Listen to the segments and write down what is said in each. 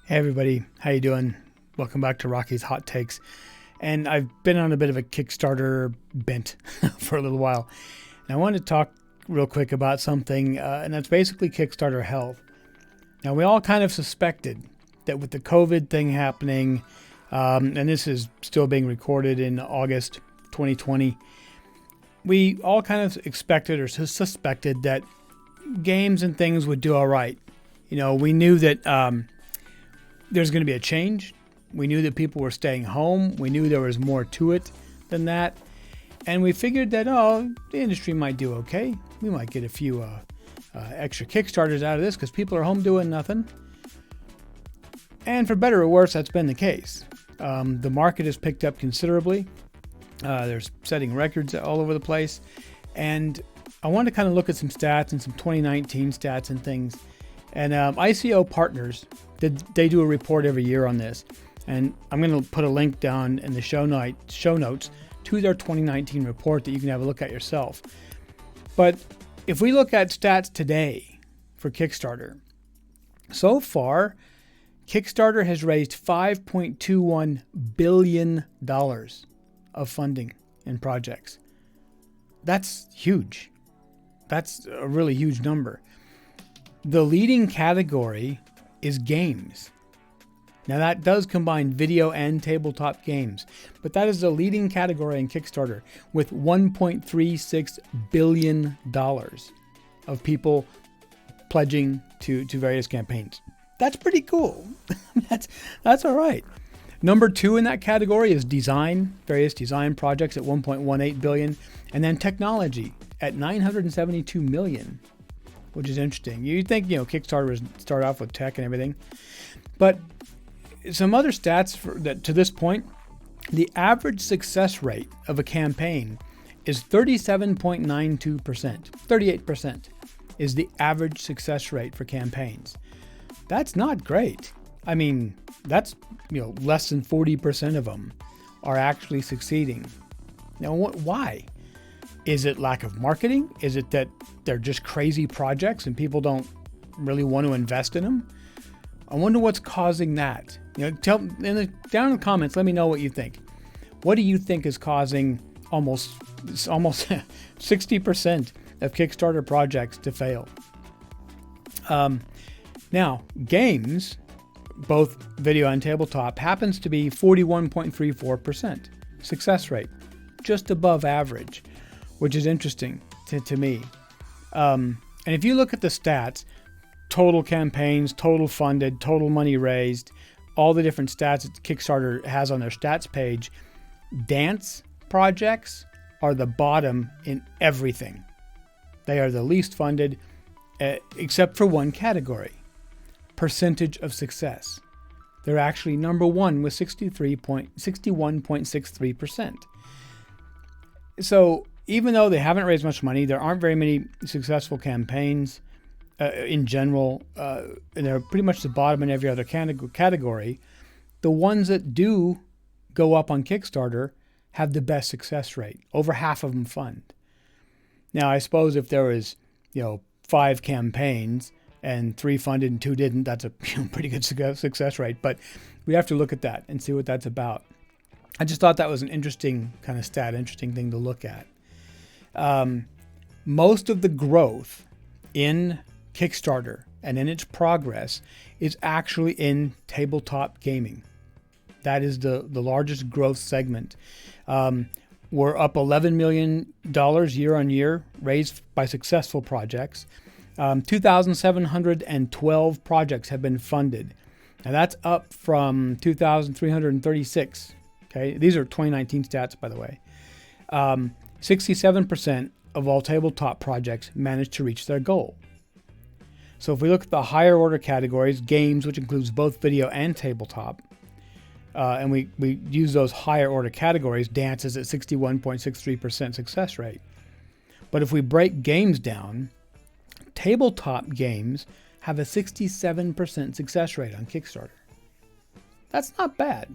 Hey everybody, how you doing? Welcome back to Rocky's Hot Takes. And I've been on a bit of a Kickstarter bent for a little while. And I wanted to talk real quick about something, and that's basically Kickstarter health. Now, we all kind of suspected that with the COVID thing happening, and this is still being recorded in August 2020, we all kind of expected or suspected that games and things would do all right. You know, we knew that there's going to be a change. We knew that people were staying home. We knew there was more to it than that. And we figured that, the industry might do okay. We might get a few extra Kickstarters out of this because people are home doing nothing. And for better or worse, that's been the case. The market has picked up considerably. There's setting records all over the place. And I want to kind of look at some stats and some 2019 stats and things. And ICO Partners, they do a report every year on this. And I'm going to put a link down in the show notes to their 2019 report that you can have a look at yourself. But if we look at stats today for Kickstarter, so far, Kickstarter has raised $5.21 billion of funding in projects. That's huge. That's a really huge number. The leading category is games. Now that does combine video and tabletop games, but that is the leading category in Kickstarter with $1.36 billion of people pledging to various campaigns. That's pretty cool. That's all right. Number 2 in that category is design, various design projects at $1.18 billion, and then technology at $972 million. Which is interesting. You'd think, Kickstarter would start off with tech and everything. But some other stats that to this point, the average success rate of a campaign is 37.92%. 38% is the average success rate for campaigns. That's not great. I mean, that's, less than 40% of them are actually succeeding. Now, why? Is it lack of marketing? Is it that they're just crazy projects and people don't really want to invest in them? I wonder what's causing that. Down in the comments, let me know what you think. What do you think is causing almost 60% of Kickstarter projects to fail? Now, games, both video and tabletop, happens to be 41.34% success rate, just above average, which is interesting to me. And if you look at the stats, total campaigns, total funded, total money raised, all the different stats that Kickstarter has on their stats page, dance projects are the bottom in everything. They are the least funded, except for one category, percentage of success. They're actually number 1 with 61.63%. So even though they haven't raised much money, there aren't very many successful campaigns in general, and they're pretty much the bottom in every other category. The ones that do go up on Kickstarter have the best success rate. Over half of them fund. Now, I suppose if there was, 5 campaigns and 3 funded and 2 didn't, that's a pretty good success rate. But we have to look at that and see what that's about. I just thought that was an interesting kind of stat, interesting thing to look at. Most of the growth in Kickstarter and in its progress is actually in tabletop gaming. That is the largest growth segment. We're up $11 million year on year, raised by successful projects. 2,712 projects have been funded. Now that's up from 2,336. Okay, these are 2019 stats, by the way. 67% of all tabletop projects managed to reach their goal. So if we look at the higher order categories, games, which includes both video and tabletop, and we use those higher order categories, dance is at 61.63% success rate. But if we break games down, tabletop games have a 67% success rate on Kickstarter. That's not bad.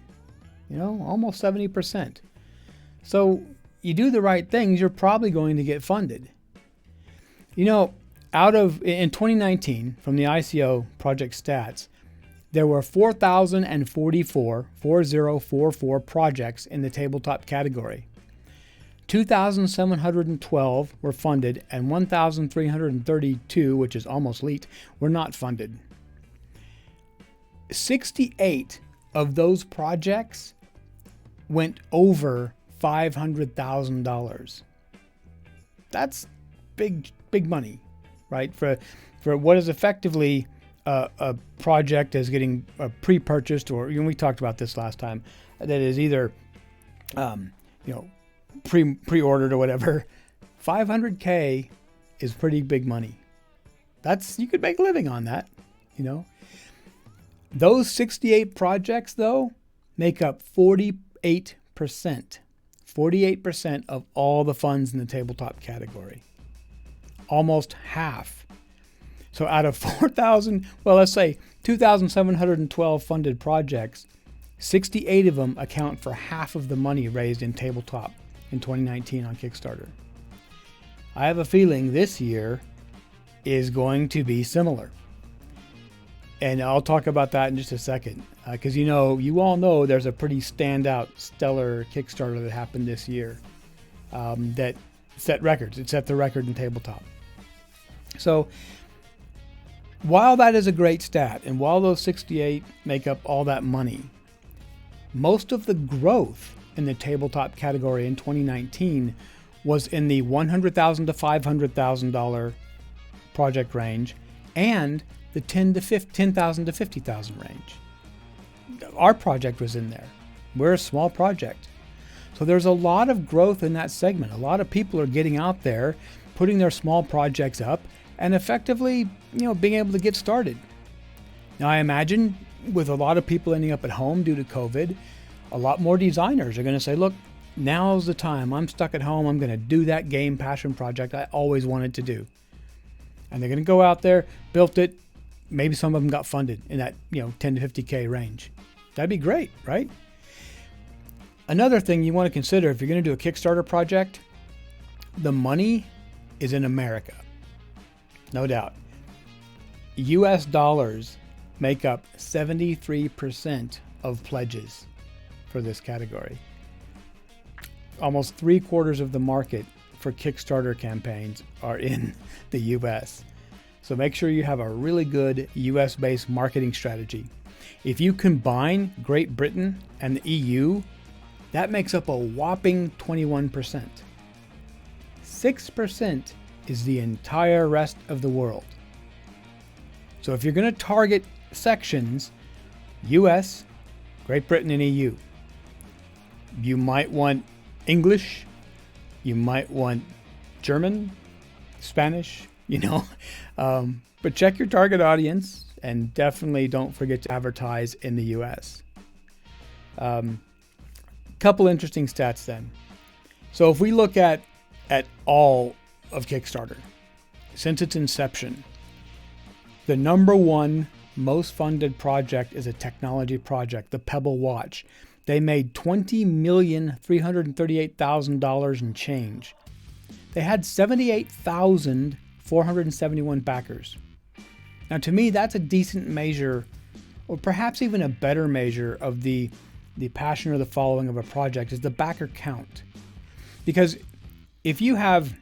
Almost 70%. So you do the right things, you're probably going to get funded. In 2019, from the ICO project stats, there were 4,044 projects in the tabletop category. 2,712 were funded and 1,332, which is almost elite, were not funded. 68 of those projects went over $500,000. That's big money, right? For what is effectively a project is getting pre-purchased, or we talked about this last time, that is either pre-ordered or whatever. $500K is pretty big money. You could make a living on that, Those 68 projects, though, make up 48% of all the funds in the tabletop category. Almost half. So out of 2,712 funded projects, 68 of them account for half of the money raised in tabletop in 2019 on Kickstarter. I have a feeling this year is going to be similar. And I'll talk about that in just a second. Because you all know there's a pretty standout, stellar Kickstarter that happened this year that set records. It set the record in tabletop. So while that is a great stat, and while those 68 make up all that money, most of the growth in the tabletop category in 2019 was in the $100,000 to $500,000 project range and the $10,000 to $50,000 range. Our project was in there. We're a small project. So there's a lot of growth in that segment. A lot of people are getting out there, putting their small projects up, and effectively, being able to get started. Now, I imagine with a lot of people ending up at home due to COVID, a lot more designers are going to say, look, now's the time. I'm stuck at home. I'm going to do that game passion project I always wanted to do. And they're going to go out there, built it. Maybe some of them got funded in that, 10 to 50K range. That'd be great, right? Another thing you want to consider if you're going to do a Kickstarter project, the money is in America. No doubt. US dollars make up 73% of pledges for this category. Almost 3/4 of the market for Kickstarter campaigns are in the US. So make sure you have a really good US-based marketing strategy. If you combine Great Britain and the EU, that makes up a whopping 21%. 6% is the entire rest of the world. So if you're going to target sections, US, Great Britain, and EU, you might want English, you might want German, Spanish, but check your target audience and definitely don't forget to advertise in the US. Couple interesting stats then. So if we look at all of Kickstarter, since its inception, the number one most funded project is a technology project, the Pebble Watch. They made $20,338,000 and change. They had 78,471 backers. Now, to me, that's a decent measure, or perhaps even a better measure of the passion or the following of a project is the backer count. Because if you have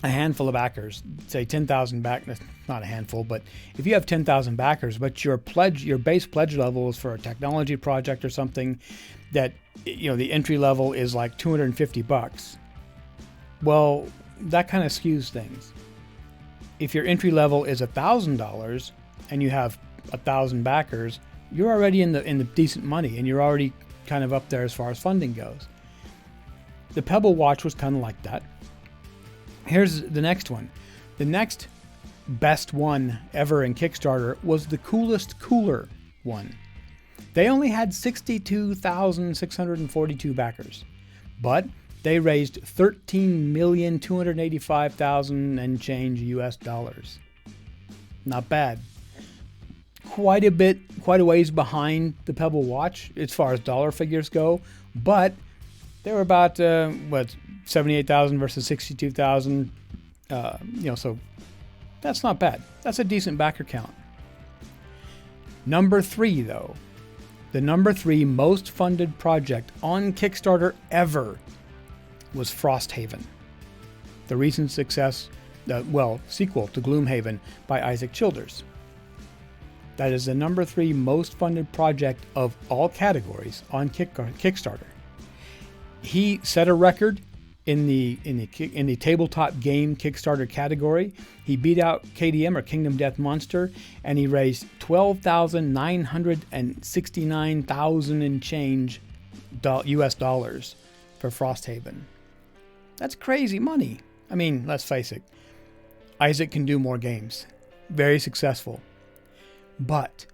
a handful of backers, say 10,000 backers, not a handful, but if you have 10,000 backers, but your base pledge level is for a technology project or something that, the entry level is like $250, well, that kind of skews things. If your entry level is $1,000 and you have 1,000 backers, you're already in the decent money, and you're already kind of up there as far as funding goes. The Pebble Watch was kind of like that. Here's the next one. The next best one ever in Kickstarter was the Coolest Cooler one. They only had 62,642 backers, but they raised $13,285,000 and change US dollars. Not bad. Quite a ways behind the Pebble Watch as far as dollar figures go, but they were about 78,000 versus 62,000. So that's not bad. That's a decent backer count. Number 3, though, the number 3 most funded project on Kickstarter ever was Frosthaven, the recent success, sequel to Gloomhaven by Isaac Childers. That is the number 3 most funded project of all categories on Kickstarter. He set a record in the tabletop game Kickstarter category. He beat out KDM, or Kingdom Death Monster, and he raised $12,969,000 and change US dollars for Frosthaven. That's crazy money. I mean, let's face it, Isaac can do more games. Very successful. But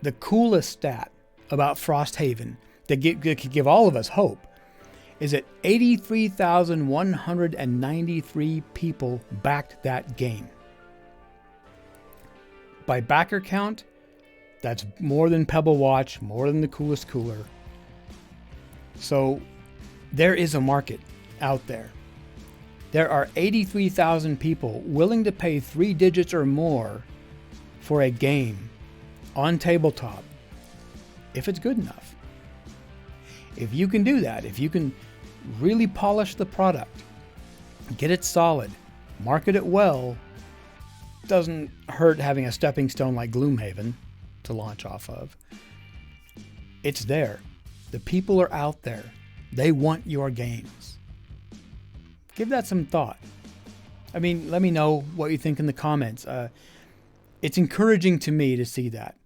the coolest stat about Frosthaven that could give all of us hope is that 83,193 people backed that game. By backer count, that's more than Pebble Watch, more than the Coolest Cooler. So there is a market out there. There are 83,000 people willing to pay 3 digits or more for a game on tabletop if it's good enough. If you can do that, if you can really polish the product, get it solid, market it well, doesn't hurt having a stepping stone like Gloomhaven to launch off of. It's there. The people are out there. They want your games. Give that some thought. I mean, let me know what you think in the comments. It's encouraging to me to see that,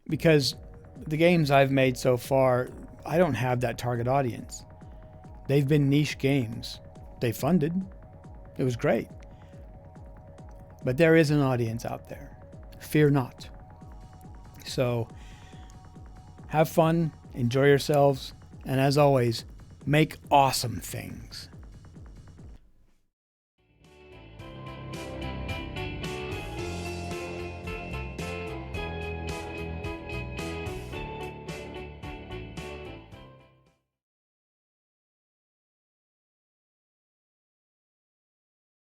because the games I've made so far, I don't have that target audience. They've been niche games. They funded. It was great. But there is an audience out there. Fear not. So have fun, enjoy yourselves, and as always, make awesome things.